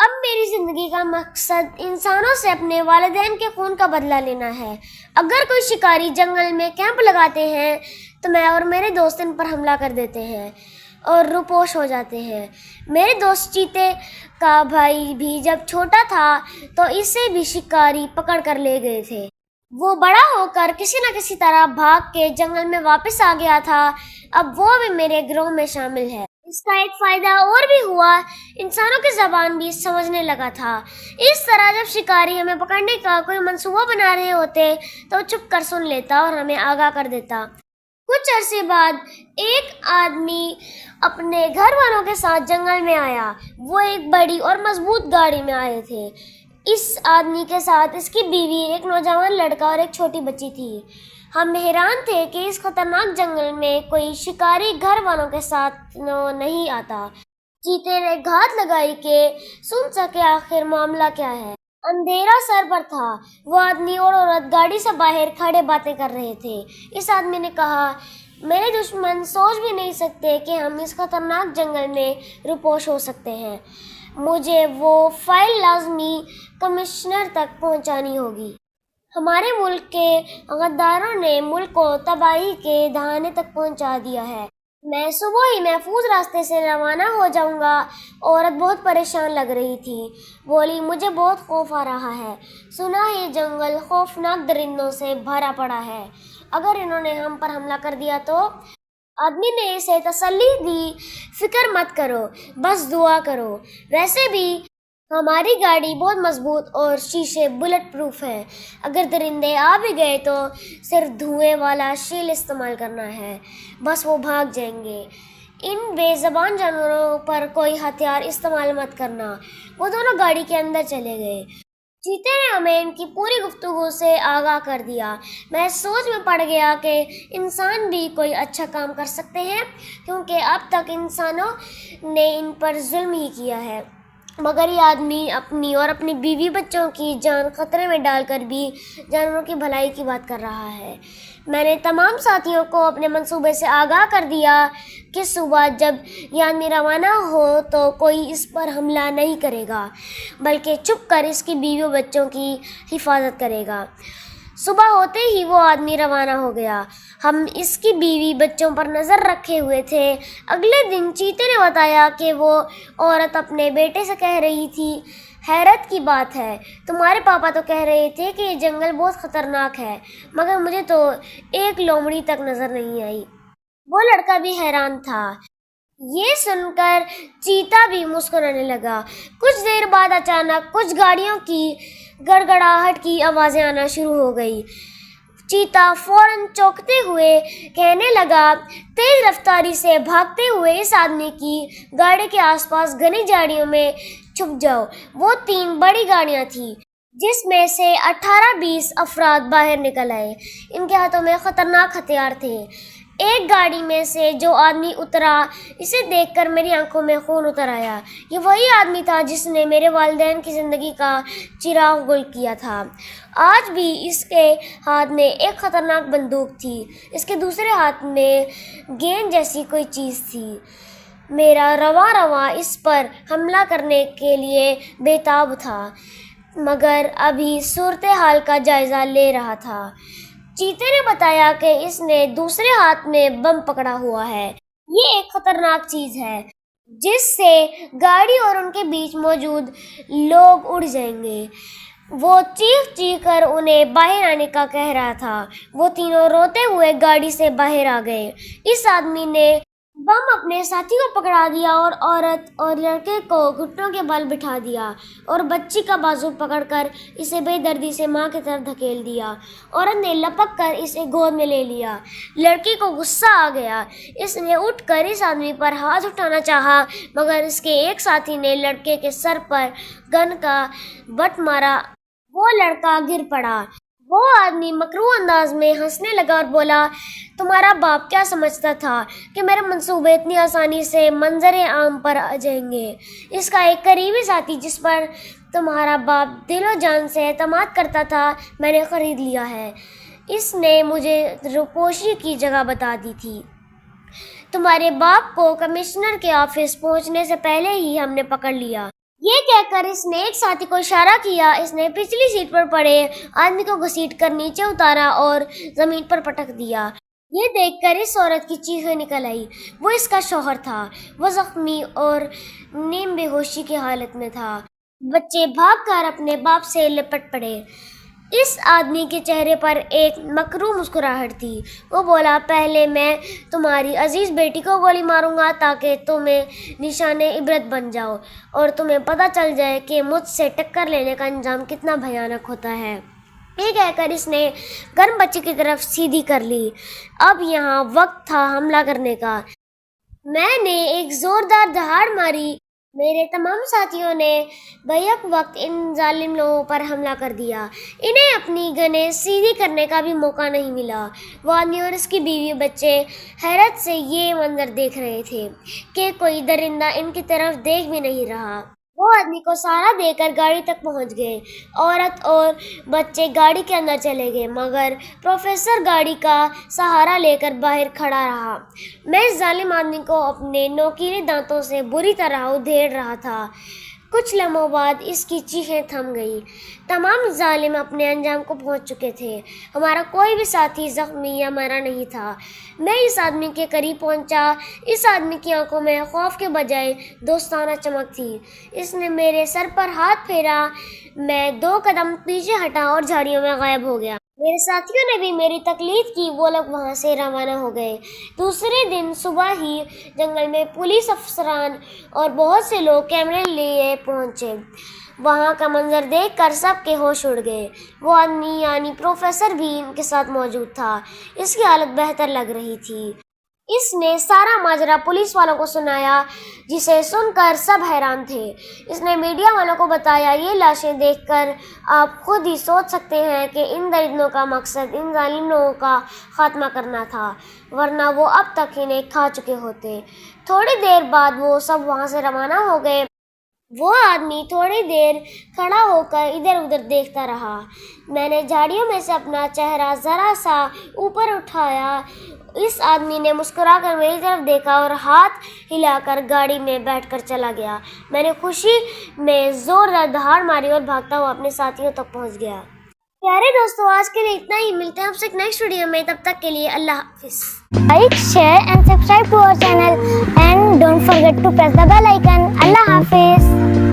اب میری زندگی کا مقصد انسانوں سے اپنے والدین کے خون کا بدلہ لینا ہے۔ اگر کوئی شکاری جنگل میں کیمپ لگاتے ہیں تو میں اور میرے دوست ان پر حملہ کر دیتے ہیں اور روپوش ہو جاتے ہیں۔ میرے دوست چیتے کا بھائی بھی جب چھوٹا تھا تو اسے بھی شکاری پکڑ کر لے گئے تھے۔ وہ بڑا ہو کر کسی نہ کسی طرح بھاگ کے جنگل میں واپس آ گیا تھا۔ اب وہ بھی میرے گروہ میں شامل ہے۔ اس کا ایک فائدہ اور بھی ہوا، انسانوں کی زبان بھی سمجھنے لگا تھا۔ اس طرح جب شکاری ہمیں پکڑنے کا کوئی منصوبہ بنا رہے ہوتے تو چھپ کر سن لیتا اور ہمیں آگاہ کر دیتا۔ کچھ عرصے بعد ایک آدمی اپنے گھر والوں کے ساتھ جنگل میں آیا۔ وہ ایک بڑی اور مضبوط گاڑی میں آئے تھے۔ اس آدمی کے ساتھ اس کی بیوی، ایک نوجوان لڑکا اور ایک چھوٹی بچی تھی۔ ہم حیران تھے کہ اس خطرناک جنگل میں کوئی شکاری گھر والوں کے ساتھ نہیں آتا۔ چیتے نے گھات لگائی کہ سن سکے آخر معاملہ کیا ہے۔ اندھیرا سر پر تھا۔ وہ آدمی اور عورت گاڑی سے باہر کھڑے باتیں کر رہے تھے۔ اس آدمی نے کہا، میرے دشمن سوچ بھی نہیں سکتے کہ ہم اس خطرناک جنگل میں روپوش ہو سکتے ہیں۔ مجھے وہ فائل لازمی کمشنر تک پہنچانی ہوگی۔ ہمارے ملک کے غداروں نے ملک کو تباہی کے دہانے تک پہنچا دیا ہے۔ میں صبح ہی محفوظ راستے سے روانہ ہو جاؤں گا۔ عورت بہت پریشان لگ رہی تھی۔ بولی، مجھے بہت خوف آ رہا ہے۔ سنا ہے جنگل خوفناک درندوں سے بھرا پڑا ہے۔ اگر انہوں نے ہم پر حملہ کر دیا تو؟ آدمی نے اسے تسلی دی، فکر مت کرو، بس دعا کرو۔ ویسے بھی ہماری گاڑی بہت مضبوط اور شیشے بلٹ پروف ہیں۔ اگر درندے آ بھی گئے تو صرف دھوئیں والا شیل استعمال کرنا ہے، بس وہ بھاگ جائیں گے۔ ان بے زبان جانوروں پر کوئی ہتھیار استعمال مت کرنا۔ وہ دونوں گاڑی کے اندر چلے گئے۔ چیتے نے ہمیں ان کی پوری گفتگو سے آگاہ کر دیا۔ میں سوچ میں پڑ گیا کہ انسان بھی کوئی اچھا کام کر سکتے ہیں، کیونکہ اب تک انسانوں نے ان پر ظلم ہی کیا ہے، مگر یہ آدمی اپنی اور اپنی بیوی بچوں کی جان خطرے میں ڈال کر بھی جانوروں کی بھلائی کی بات کر رہا ہے۔ میں نے تمام ساتھیوں کو اپنے منصوبے سے آگاہ کر دیا کہ صبح جب یہ آدمی روانہ ہو تو کوئی اس پر حملہ نہیں کرے گا، بلکہ چھپ کر اس کی بیوی و بچوں کی حفاظت کرے گا۔ صبح ہوتے ہی وہ آدمی روانہ ہو گیا۔ ہم اس کی بیوی بچوں پر نظر رکھے ہوئے تھے۔ اگلے دن چیتے نے بتایا کہ وہ عورت اپنے بیٹے سے کہہ رہی تھی، حیرت کی بات ہے، تمہارے پاپا تو کہہ رہے تھے کہ یہ جنگل بہت خطرناک ہے، مگر مجھے تو ایک لومڑی تک نظر نہیں آئی۔ وہ لڑکا بھی حیران تھا۔ یہ سن کر چیتا بھی مسکرانے لگا۔ کچھ دیر بعد اچانک کچھ گاڑیوں کی گڑگڑاہٹ کی آوازیں آنا شروع ہو گئی۔ چیتا فوراً چونکتے ہوئے کہنے لگا، تیز رفتاری سے بھاگتے ہوئے اس آدمی کی گاڑی کے آس پاس گھنی جھاڑیوں میں چھپ جاؤ۔ وہ 3 بڑی گاڑیاں تھیں، جس میں سے 18-20 افراد باہر نکل آئے۔ ان کے ہاتھوں میں خطرناک ہتھیار تھے۔ ایک گاڑی میں سے جو آدمی اترا، اسے دیکھ کر میری آنکھوں میں خون اتر آیا۔ یہ وہی آدمی تھا جس نے میرے والدین کی زندگی کا چراغ گل کیا تھا۔ آج بھی اس کے ہاتھ میں ایک خطرناک بندوق تھی۔ اس کے دوسرے ہاتھ میں گیند جیسی کوئی چیز تھی۔ میرا رواں اس پر حملہ کرنے کے لیے بے تاب تھا، مگر ابھی صورتحال کا جائزہ لے رہا تھا۔ چیتے نے بتایا کہ اس نے دوسرے ہاتھ میں بم پکڑا ہوا ہے۔ یہ ایک خطرناک چیز ہے جس سے گاڑی اور ان کے بیچ موجود لوگ اڑ جائیں گے۔ وہ چیخ کر انہیں باہر آنے کا کہہ رہا تھا۔ وہ تینوں روتے ہوئے گاڑی سے باہر آ گئے۔ اس آدمی نے بم اپنے ساتھی کو پکڑا دیا اور عورت اور لڑکے کو گھٹنوں کے بل بٹھا دیا اور بچی کا بازو پکڑ کر اسے بے دردی سے ماں کی طرف دھکیل دیا۔ عورت نے لپک کر اسے گود میں لے لیا۔ لڑکی کو غصہ آ گیا۔ اس نے اٹھ کر اس آدمی پر ہاتھ اٹھانا چاہا، مگر اس کے ایک ساتھی نے لڑکے کے سر پر گن کا بٹ مارا۔ وہ لڑکا گر پڑا۔ وہ آدمی مکروہ انداز میں ہنسنے لگا اور بولا، تمہارا باپ کیا سمجھتا تھا کہ میرے منصوبے اتنی آسانی سے منظر عام پر آ جائیں گے؟ اس کا ایک قریبی ساتھی جس پر تمہارا باپ دل و جان سے اعتماد کرتا تھا، میں نے خرید لیا ہے۔ اس نے مجھے روپوشی کی جگہ بتا دی تھی۔ تمہارے باپ کو کمشنر کے آفس پہنچنے سے پہلے ہی ہم نے پکڑ لیا۔ یہ کہہ کر اس نے ایک ساتھی کو اشارہ کیا. اس نے پچھلی سیٹ پر پڑے آدمی کو گھسیٹ کر نیچے اتارا اور زمین پر پٹک دیا. یہ دیکھ کر اس عورت کی چیخیں نکل آئی. وہ اس کا شوہر تھا. وہ زخمی اور نیم بے ہوشی کی حالت میں تھا. بچے بھاگ کر اپنے باپ سے لپٹ پڑے. اس آدمی کے چہرے پر ایک مکروہ مسکراہٹ تھی. وہ بولا, پہلے میں تمہاری عزیز بیٹی کو گولی ماروں گا تاکہ تمہیں نشان عبرت بن جاؤ اور تمہیں پتہ چل جائے کہ مجھ سے ٹکر لینے کا انجام کتنا بھیانک ہوتا ہے. یہ کہہ کر اس نے گرم بچے کی طرف سیدھی کر لی. اب یہاں وقت تھا حملہ کرنے کا. میں نے ایک زوردار دہاڑ ماری. میرے تمام ساتھیوں نے بیک وقت ان ظالم لوگوں پر حملہ کر دیا. انہیں اپنی گنیں سیدھی کرنے کا بھی موقع نہیں ملا. وہ آدمی اور اس کی بیوی بچے حیرت سے یہ منظر دیکھ رہے تھے کہ کوئی درندہ ان کی طرف دیکھ بھی نہیں رہا. وہ آدمی کو سہارا دے کر گاڑی تک پہنچ گئے. عورت اور بچے گاڑی کے اندر چلے گئے مگر پروفیسر گاڑی کا سہارا لے کر باہر کھڑا رہا. میں اس ظالم آدمی کو اپنے نوکیلے دانتوں سے بری طرح ادھیڑ رہا تھا. کچھ لمحوں بعد اس کی چیخیں تھم گئی. تمام ظالم اپنے انجام کو پہنچ چکے تھے. ہمارا کوئی بھی ساتھی زخمی یا مرا نہیں تھا. میں اس آدمی کے قریب پہنچا. اس آدمی کی آنکھوں میں خوف کے بجائے دوستانہ چمک تھی. اس نے میرے سر پر ہاتھ پھیرا. میں 2 قدم پیچھے ہٹا اور جھاڑیوں میں غائب ہو گیا. میرے ساتھیوں نے بھی میری تقلید کی. وہ لوگ وہاں سے روانہ ہو گئے. دوسرے دن صبح ہی جنگل میں پولیس افسران اور بہت سے لوگ کیمرے لیے پہنچے. وہاں کا منظر دیکھ کر سب کے ہوش اڑ گئے. وہ آدمی یعنی پروفیسر بھی ان کے ساتھ موجود تھا. اس کی حالت بہتر لگ رہی تھی. اس نے سارا ماجرا پولیس والوں کو سنایا جسے سن کر سب حیران تھے. اس نے میڈیا والوں کو بتایا. یہ لاشیں دیکھ کر آپ خود ہی سوچ سکتے ہیں کہ ان درندوں کا مقصد ان ظالم لوگوں کا خاتمہ کرنا تھا ورنہ وہ اب تک انہیں کھا چکے ہوتے. تھوڑی دیر بعد وہ سب وہاں سے روانہ ہو گئے. وہ آدمی تھوڑی دیر کھڑا ہو کر ادھر ادھر دیکھتا رہا. میں نے جھاڑیوں میں سے اپنا چہرہ ذرا سا اوپر اٹھایا. اس آدمی نے مسکرا کر میری طرف دیکھا اور ہاتھ ہلا کر گاڑی میں بیٹھ کر چلا گیا. میں نے خوشی میں زوردار دہاڑ ماری اور بھاگتا ہوا اپنے ساتھیوں تک پہنچ گیا. پیارے دوستو, آج کے لیے اتنا ہی. ملتے ہیں آپ سے ایک نیکسٹ ویڈیو میں. تب تک کے لیے اللہ حافظ. Like, share and subscribe to our channel and don't forget to press the bell icon. Allah Hafiz.